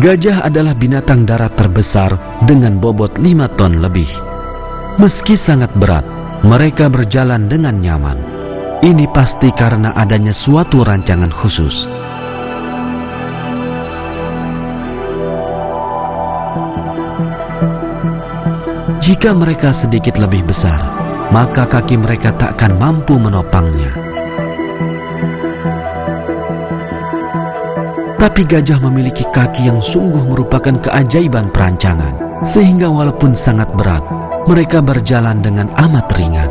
Gajah adalah binatang darat terbesar dengan bobot 5 ton lebih. Meski sangat berat, mereka berjalan dengan nyaman. Ini pasti karena adanya suatu rancangan khusus. Jika mereka sedikit lebih besar, maka kaki mereka tak akan mampu menopangnya. Tapi gajah memiliki kaki yang sungguh merupakan keajaiban perancangan, sehingga walaupun sangat berat, mereka berjalan dengan amat ringan.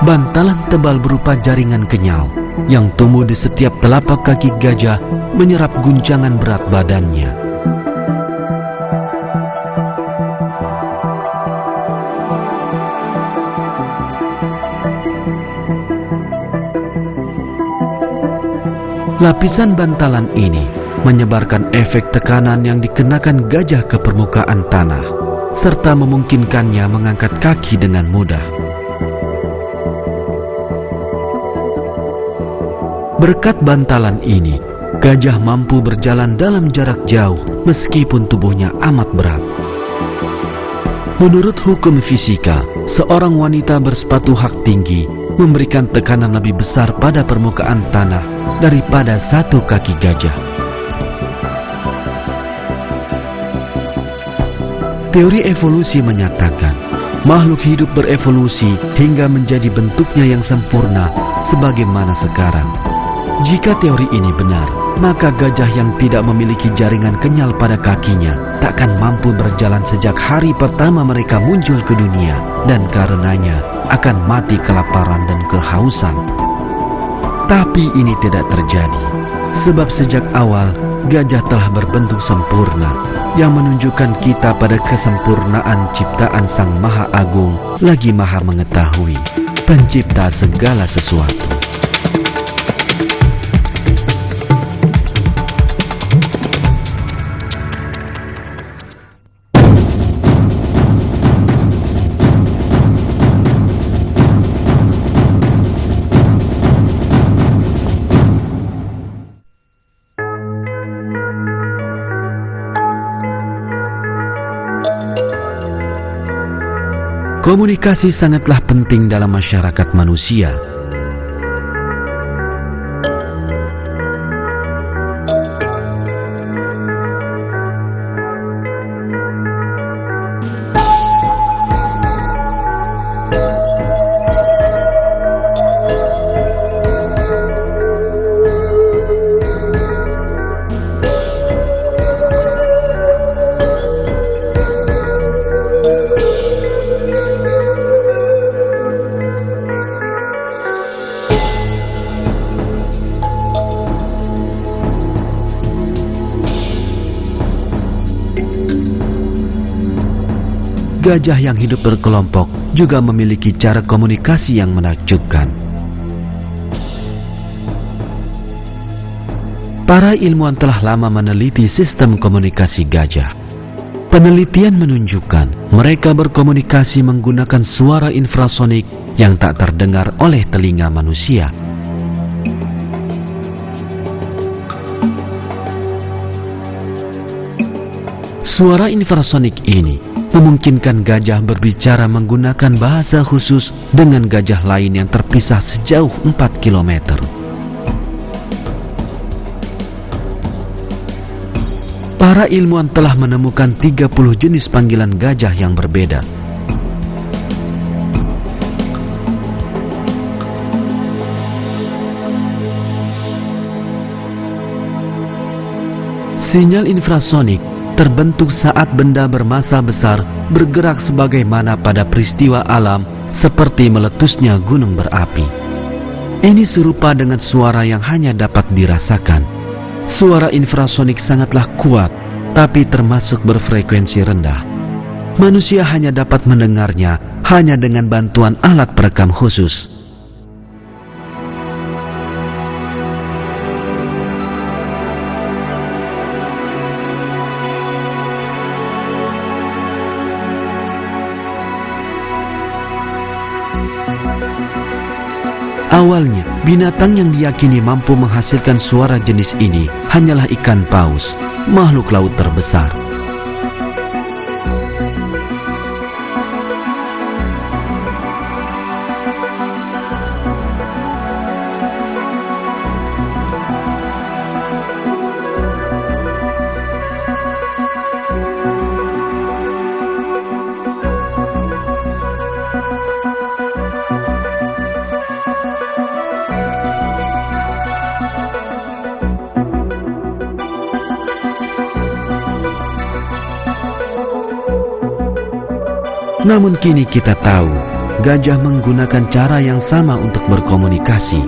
Bantalan tebal berupa jaringan kenyal yang tumbuh di setiap telapak kaki gajah menyerap guncangan berat badannya. Lapisan bantalan ini menyebarkan efek tekanan yang dikenakan gajah ke permukaan tanah, serta memungkinkannya mengangkat kaki dengan mudah. Berkat bantalan ini, gajah mampu berjalan dalam jarak jauh meskipun tubuhnya amat berat. Menurut hukum fisika, seorang wanita bersepatu hak tinggi memberikan tekanan lebih besar pada permukaan tanah daripada satu kaki gajah. Teori evolusi menyatakan, makhluk hidup berevolusi hingga menjadi bentuknya yang sempurna sebagaimana sekarang. Jika teori ini benar, maka gajah yang tidak memiliki jaringan kenyal pada kakinya takkan mampu berjalan sejak hari pertama mereka muncul ke dunia, dan karenanya akan mati kelaparan dan kehausan. Tapi ini tidak terjadi, sebab sejak awal gajah telah berbentuk sempurna, yang menunjukkan kita pada kesempurnaan ciptaan Sang Maha Agung lagi Maha Mengetahui, pencipta segala sesuatu. Komunikasi sangatlah penting dalam masyarakat manusia. Gajah yang hidup berkelompok juga memiliki cara komunikasi yang menakjubkan. Para ilmuwan telah lama meneliti sistem komunikasi gajah. Penelitian menunjukkan mereka berkomunikasi menggunakan suara infrasonik yang tak terdengar oleh telinga manusia. Suara infrasonik ini memungkinkan gajah berbicara menggunakan bahasa khusus dengan gajah lain yang terpisah sejauh 4 km. Para ilmuwan telah menemukan 30 jenis panggilan gajah yang berbeda. Sinyal infrasonik terbentuk saat benda bermassa besar bergerak sebagaimana pada peristiwa alam seperti meletusnya gunung berapi. Ini serupa dengan suara yang hanya dapat dirasakan. Suara infrasonik sangatlah kuat, tapi termasuk berfrekuensi rendah. Manusia hanya dapat mendengarnya hanya dengan bantuan alat perekam khusus. Awalnya, binatang yang diyakini mampu menghasilkan suara jenis ini hanyalah ikan paus, makhluk laut terbesar. Namun kini kita tahu, gajah menggunakan cara yang sama untuk berkomunikasi.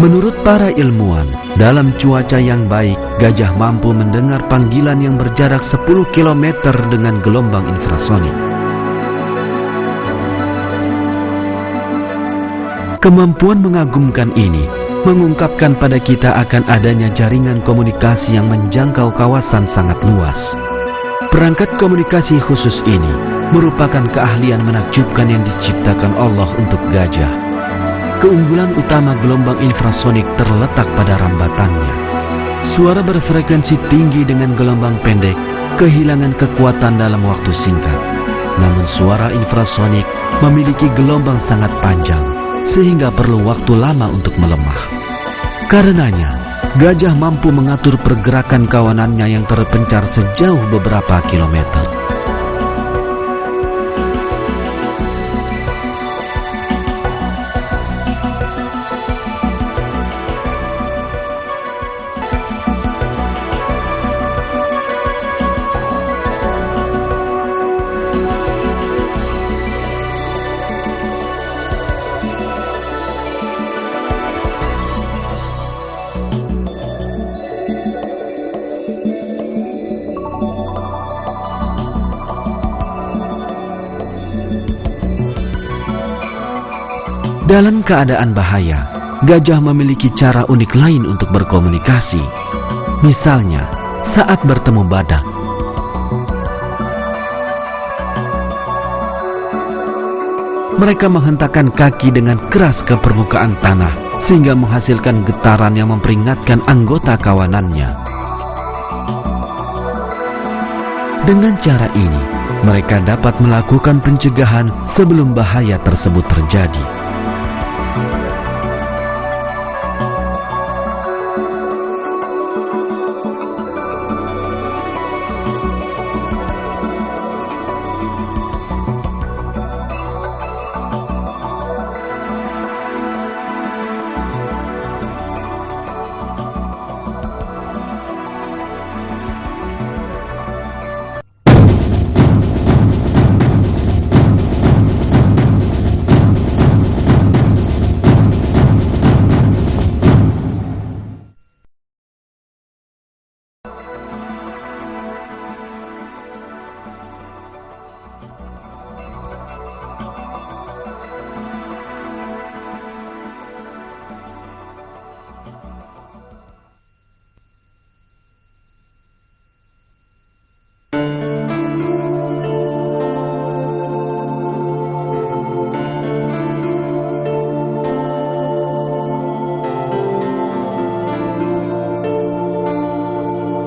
Menurut para ilmuwan, dalam cuaca yang baik, gajah mampu mendengar panggilan yang berjarak 10 km dengan gelombang infrasonik. Kemampuan mengagumkan ini mengungkapkan pada kita akan adanya jaringan komunikasi yang menjangkau kawasan sangat luas. Perangkat komunikasi khusus ini merupakan keahlian menakjubkan yang diciptakan Allah untuk gajah. Keunggulan utama gelombang infrasonik terletak pada rambatannya. Suara berfrekuensi tinggi dengan gelombang pendek kehilangan kekuatan dalam waktu singkat. Namun suara infrasonik memiliki gelombang sangat panjang, sehingga perlu waktu lama untuk melemah. Karenanya, gajah mampu mengatur pergerakan kawanannya yang terpencar sejauh beberapa kilometer. Dalam keadaan bahaya, gajah memiliki cara unik lain untuk berkomunikasi. Misalnya, saat bertemu badak. Mereka menghentakkan kaki dengan keras ke permukaan tanah, sehingga menghasilkan getaran yang memperingatkan anggota kawanannya. Dengan cara ini, mereka dapat melakukan pencegahan sebelum bahaya tersebut terjadi.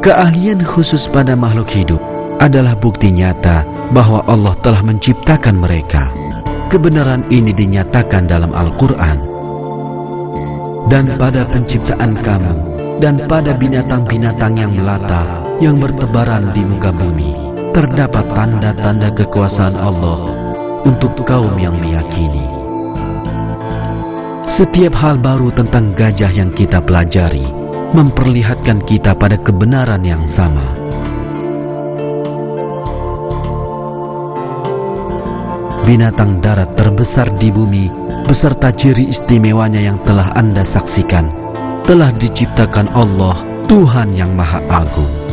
Keahlian khusus pada makhluk hidup adalah bukti nyata bahwa Allah telah menciptakan mereka. Kebenaran ini dinyatakan dalam Al-Quran. Dan pada penciptaan kamu, dan pada binatang-binatang yang melata, yang bertebaran di muka bumi, terdapat tanda-tanda kekuasaan Allah untuk kaum yang meyakini. Setiap hal baru tentang gajah yang kita pelajari memperlihatkan kita pada kebenaran yang sama. Binatang darat terbesar di bumi beserta ciri istimewanya yang telah Anda saksikan telah diciptakan Allah, Tuhan yang Maha Agung.